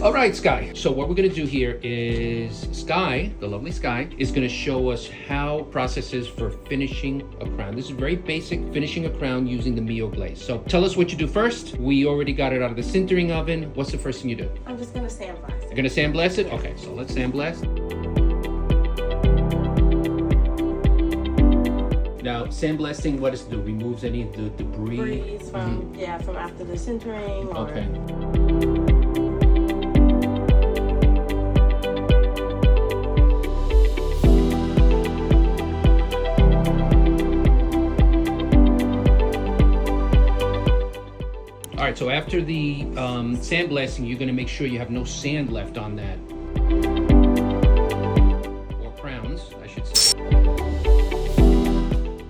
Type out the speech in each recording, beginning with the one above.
All right, Sky. So what we're gonna do here is Sky, the lovely Sky, is gonna show us how processes for finishing a crown. This is very basic, finishing a crown using the Mio glaze. So tell us what you do first. We already got it out of the sintering oven. What's the first thing you do? I'm just gonna sandblast it. You're gonna sandblast it? Okay, so let's sandblast. Now, sandblasting, what does it do? Removes any of the debris? From, from after the sintering. Or... Okay. All right, so after the sandblasting, you're gonna make sure you have no sand left on that. Or crowns, I should say.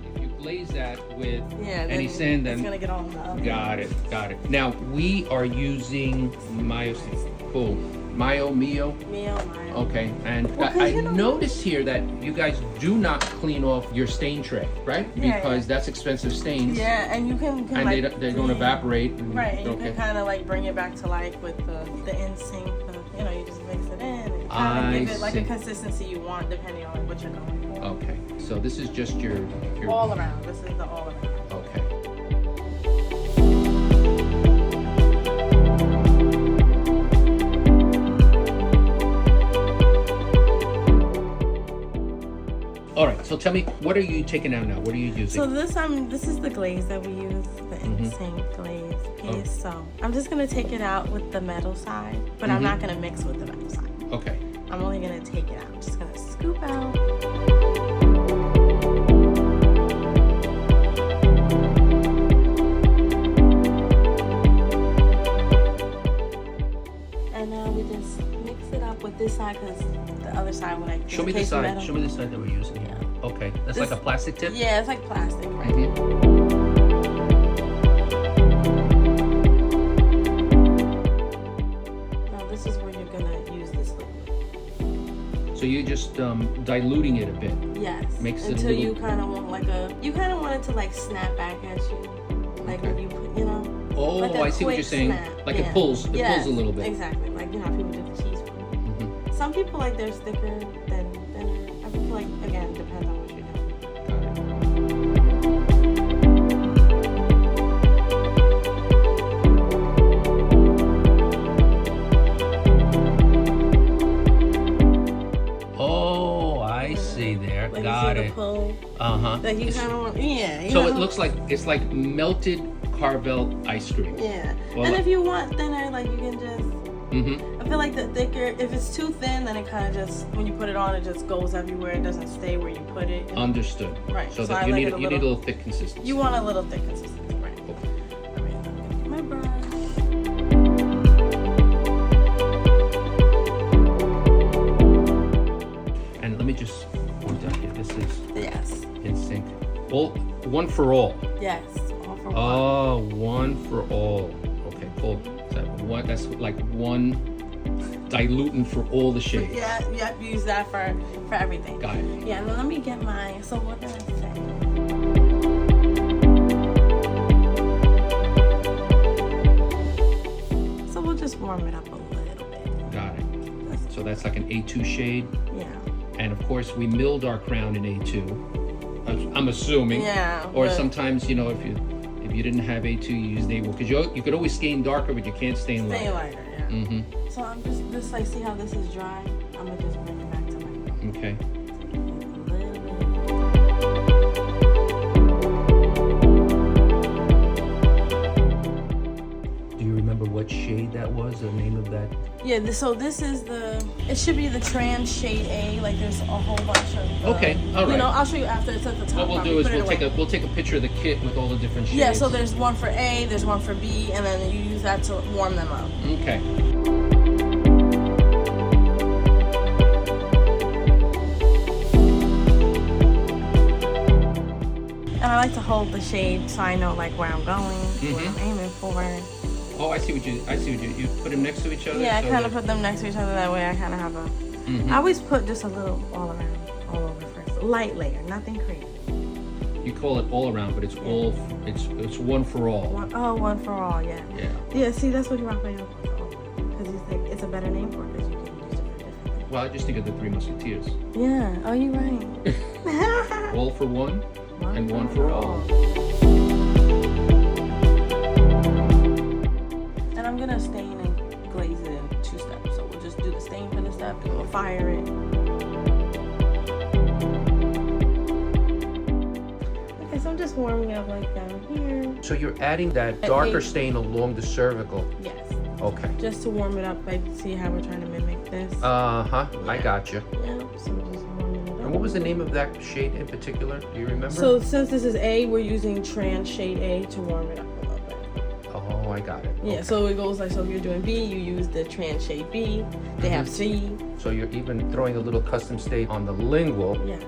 If you glaze that with any sand, then it's gonna get all in the oven. Got it. Now, we are using Mio. Okay, and I noticed here that you guys do not clean off your stain tray, right? Because that's expensive stains. Yeah, and you can and like, they don't evaporate. Right, and you can kind of like bring it back to life with the in-sync. You just mix it in and kind of give it like a consistency you want depending on like what you're going for. Okay, so this is just your all around. This is the all around. Okay. All right, so tell me, what are you taking out now? What are you using? So this is the glaze that we use, the in-sync glaze piece. So I'm just gonna take it out with the metal side, but I'm not gonna mix with the metal side. Okay. I'm only gonna take it out. I'm just gonna scoop out. And we just mix it up with this side because the other side would like. Show me the side. Show me the side that we're using here. Okay, that's like a plastic tip. Yeah, it's like plastic, right? Now this is where you're gonna use this liquid. So you're just diluting it a bit. Yes. Makes it until you kind of want you kind of want it to like snap back at you, like when you put, Oh, like I see what you're saying. snap. Like it pulls a little bit. Exactly. Like how people do the cheese one. Some people like theirs thicker than thinner. I feel like again depends on what you're doing. Oh, I see there. Like Got you see it. the pull. Like you kind of want, So it looks like it's like melted Carvel ice cream. Yeah. Well, and if you want thinner, like you can just. I feel like the thicker, if it's too thin, then it kind of just, when you put it on, it just goes everywhere. It doesn't stay where you put it. Understood. Right. So that you need a little thick consistency. You want a little thick consistency, right? Okay. All right, I'm gonna get my brush. And let me just point out here. This is in sync. All one for all. Yes. All for one. Oh, one for all. Okay, cool. That's like one dilutant for all the shades. Yeah, you have to use that for everything. Got it. Yeah, and then let me get my, so what did I say? So we'll just warm it up a little bit. Got it. So that's like an A2 shade. Yeah. And of course we milled our crown in A2. I'm assuming. Yeah. Or sometimes, if you didn't have A2, you use A1, because you could always stain darker, but you can't stain lighter. Stay lighter, yeah. So I'm just like, see how this is dry? I'm gonna just bring it back to my. Okay. Do you remember what shade that was? The name of that? Yeah. So this is it should be the trans shade A. Like there's a whole bunch of. Okay. All right. I'll show you after it's at the top. What we'll do is we'll take a picture of the kit with all the different shades. Yeah. So there's one for A, there's one for B, and then you use that to warm them up. Okay. And I like to hold the shade so I know like where I'm going, what I'm aiming for. Oh, I see what you put them next to each other. Yeah, I kind of put them next to each other that way. I kind of have a. I always put just a little all around, all over first, light layer, nothing crazy. You call it all around, but it's all it's one for all. One for all, yeah. Yeah. Yeah, see, that's what you rock my elbow. Because it's a better name for it because you can use it for different things. Well, I just think of the Three Musketeers. Yeah. Oh, you're right. All for one, and one for all. And I'm gonna stain and glaze it in 2 steps. So we'll just do the stain for the step, then we'll fire it. Okay, so I'm just warming up like down here. So you're adding that darker stain along the cervical. Yes. Okay. Just to warm it up, like see how we're trying to mimic this. Uh-huh. I got you. Yeah. So we're just warming it up. And what was the name of that shade in particular? Do you remember? So since this is A, we're using trans shade A to warm it up a little bit. Oh, I got it. Yeah, Okay. so it goes like, so if you're doing B, you use the trans shade B. They have C. So you're even throwing a little custom stain on the lingual. Yes.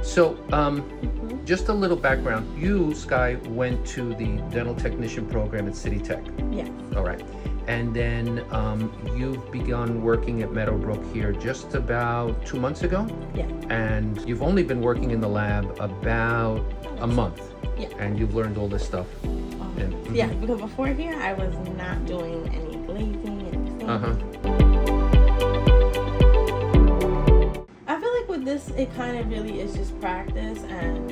So, just a little background. You, Sky, went to the dental technician program at City Tech. Yes. All right. And then you've begun working at Meadowbrook here just about 2 months ago? Yeah. And you've only been working in the lab about a month. Yeah. And you've learned all this stuff. Yeah, because before here, I was not doing any glazing, anything. I feel like with this, it kind of really is just practice and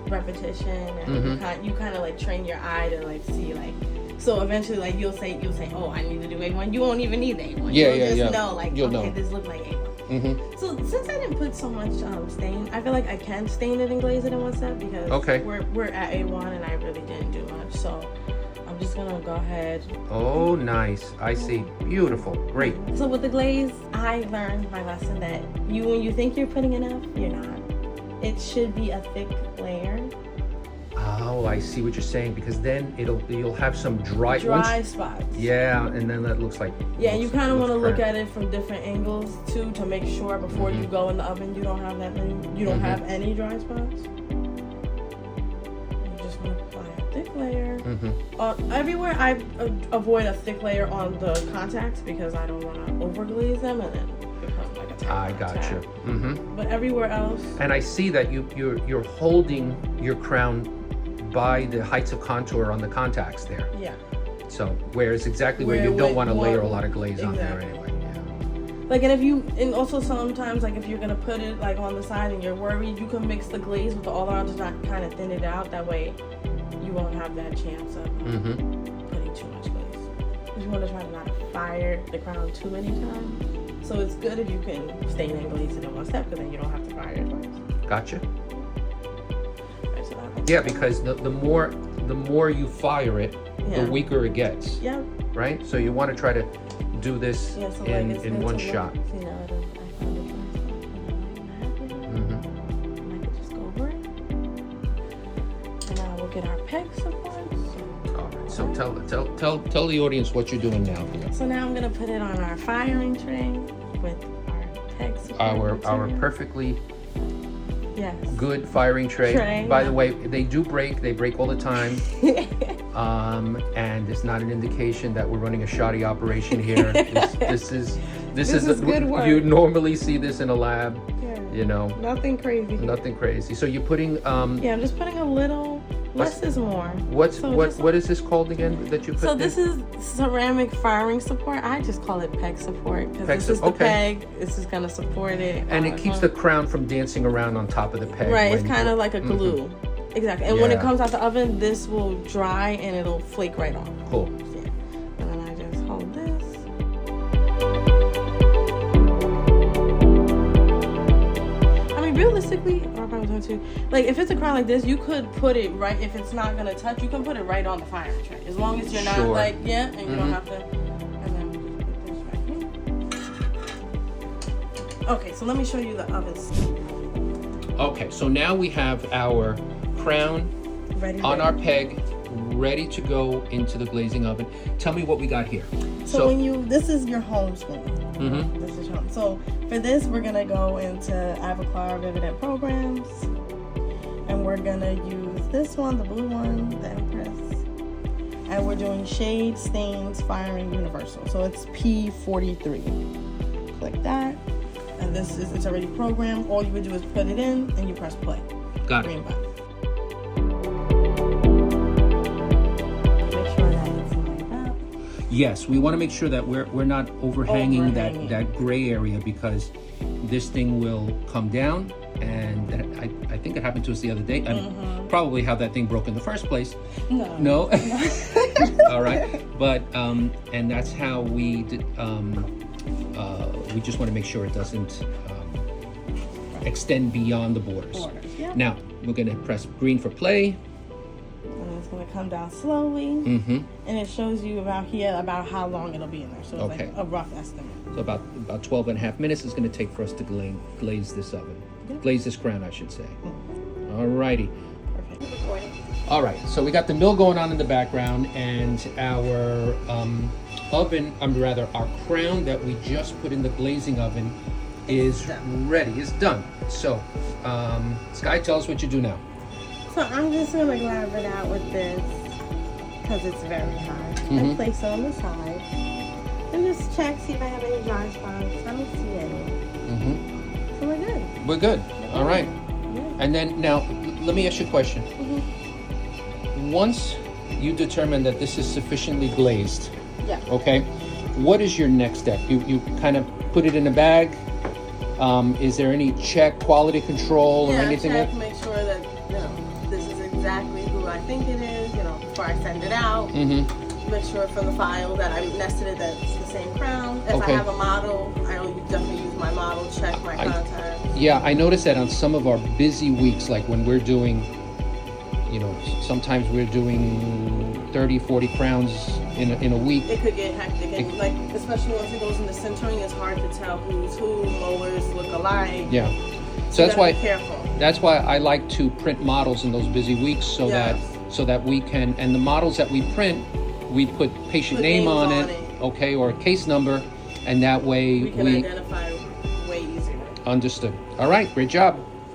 repetition, and you kind of like train your eye to like see like. So eventually, like you'll say, oh, I need to do A1. You won't even need the A1. Yeah, You'll just know, like, You'll okay, know. this looks like A1. So since I didn't put so much stain, I feel like I can stain it and glaze it in one step because we're at A1 and I really didn't do much. So I'm just gonna go ahead. Oh, nice. I see. Beautiful. Great. So with the glaze, I learned my lesson that when you think you're putting enough, you're not. It should be a thick layer. Oh, I see what you're saying, because then you'll have some dry spots. Yeah, and then that looks like. Yeah, you kind of want to look at it from different angles too to make sure before you go in the oven you don't have that many. You don't have any dry spots. You just want to apply a thick layer. Everywhere I avoid a thick layer on the contacts because I don't want to overglaze them and then become like a tap. I got you. But everywhere else. And I see that you're holding your crown by the heights of contour on the contacts there. Yeah. So whereas exactly where you don't want to layer a lot of glaze on there anyway. Like, and also sometimes, like, if you're gonna put it like on the side and you're worried, you can mix the glaze with the all around, just not kind of thin it out. That way, you won't have that chance of putting too much glaze. Because you want to try to not fire the crown too many times. So it's good if you can stain and glaze it in one step, because then you don't have to fire it twice. Gotcha. Yeah, because the more you fire it, the weaker it gets. Yeah. Right? So you want to try to do this in one shot. You know, I found it I could just go over it. And now we'll get our peg supports. All right. So tell the audience what you're doing now here. So now I'm gonna put it on our firing tray with our peg supports. Our perfectly Yes. good firing tray. By the way, they do break. They break all the time. And it's not an indication that we're running a shoddy operation here. This is good work. You normally see this in a lab. Yeah. You know. Nothing crazy. Nothing crazy. So you're putting. Yeah, I'm just putting a little. Less is more. What is this called again that you put? So this is ceramic firing support. I just call it peg support because this is the peg. This is gonna support it. And it keeps the crown from dancing around on top of the peg. Right. It's kind of like a glue. Exactly. And when it comes out the oven, this will dry and it'll flake right off. Cool. Yeah. And then I just hold this. I mean, realistically, like if it's a crown like this, you could put it right. If it's not gonna touch, you can put it right on the firing tray, as long as you're not like and you don't have to. And then we just put this right here. Okay, so let me show you the oven. Okay, so now we have our crown on our peg, ready to go into the glazing oven. Tell me what we got here. So this is your home spoon. This is home. So for this, we're gonna go into Avoclar Riveted Programs, and we're gonna use this one, the blue one, the Empress, and we're doing Shade Stains Firing Universal. So it's P43. Click that, and it's already programmed. All you would do is put it in, and you press play. Got it. Green button. Yes, we want to make sure that we're not overhanging Overhanging. that gray area, because this thing will come down, and I think it happened to us the other day. I mean, probably how that thing broke in the first place. No. All right, but and that's how we did. We just want to make sure it doesn't extend beyond the borders. Yeah. Now we're going to press green for play. And it's going to come down slowly. And it shows you about how long it'll be in there. So it's Okay. like a rough estimate. So about 12 and a half minutes is going to take for us to glaze this oven. Glaze this crown, I should say. All righty. Perfect. All right, so we got the mill going on in the background, and our oven, our crown that we just put in the glazing oven is ready, is done. So, Sky, tell us what you do now. So I'm just going to grab it out with this because it's very hard. And place it on the side. And just check, see if I have any dry spots. I don't see any. So we're good. We're good. All right. Yeah. And then now, let me ask you a question. Once you determine that this is sufficiently glazed, okay, what is your next step? You kind of put it in a bag. Is there any check, quality control, or anything? Check, make sure that this is exactly who I think it is. Before I send it out. Make sure from the file that I nested it that it's the same crown. If I have a model, I'll definitely use my model. Check my contact. Yeah, I noticed that on some of our busy weeks, like when we're doing, sometimes we're doing 30, 40 crowns in a week. It could get hectic, and especially once it goes into sintering, it's hard to tell who's who. Mowers look alike. Yeah, so that's why. Be careful. That's why I like to print models in those busy weeks, so that we can, and the models that we print, we put patient name on it, okay, or a case number, and that way we can identify way easier. Understood. All right, great job.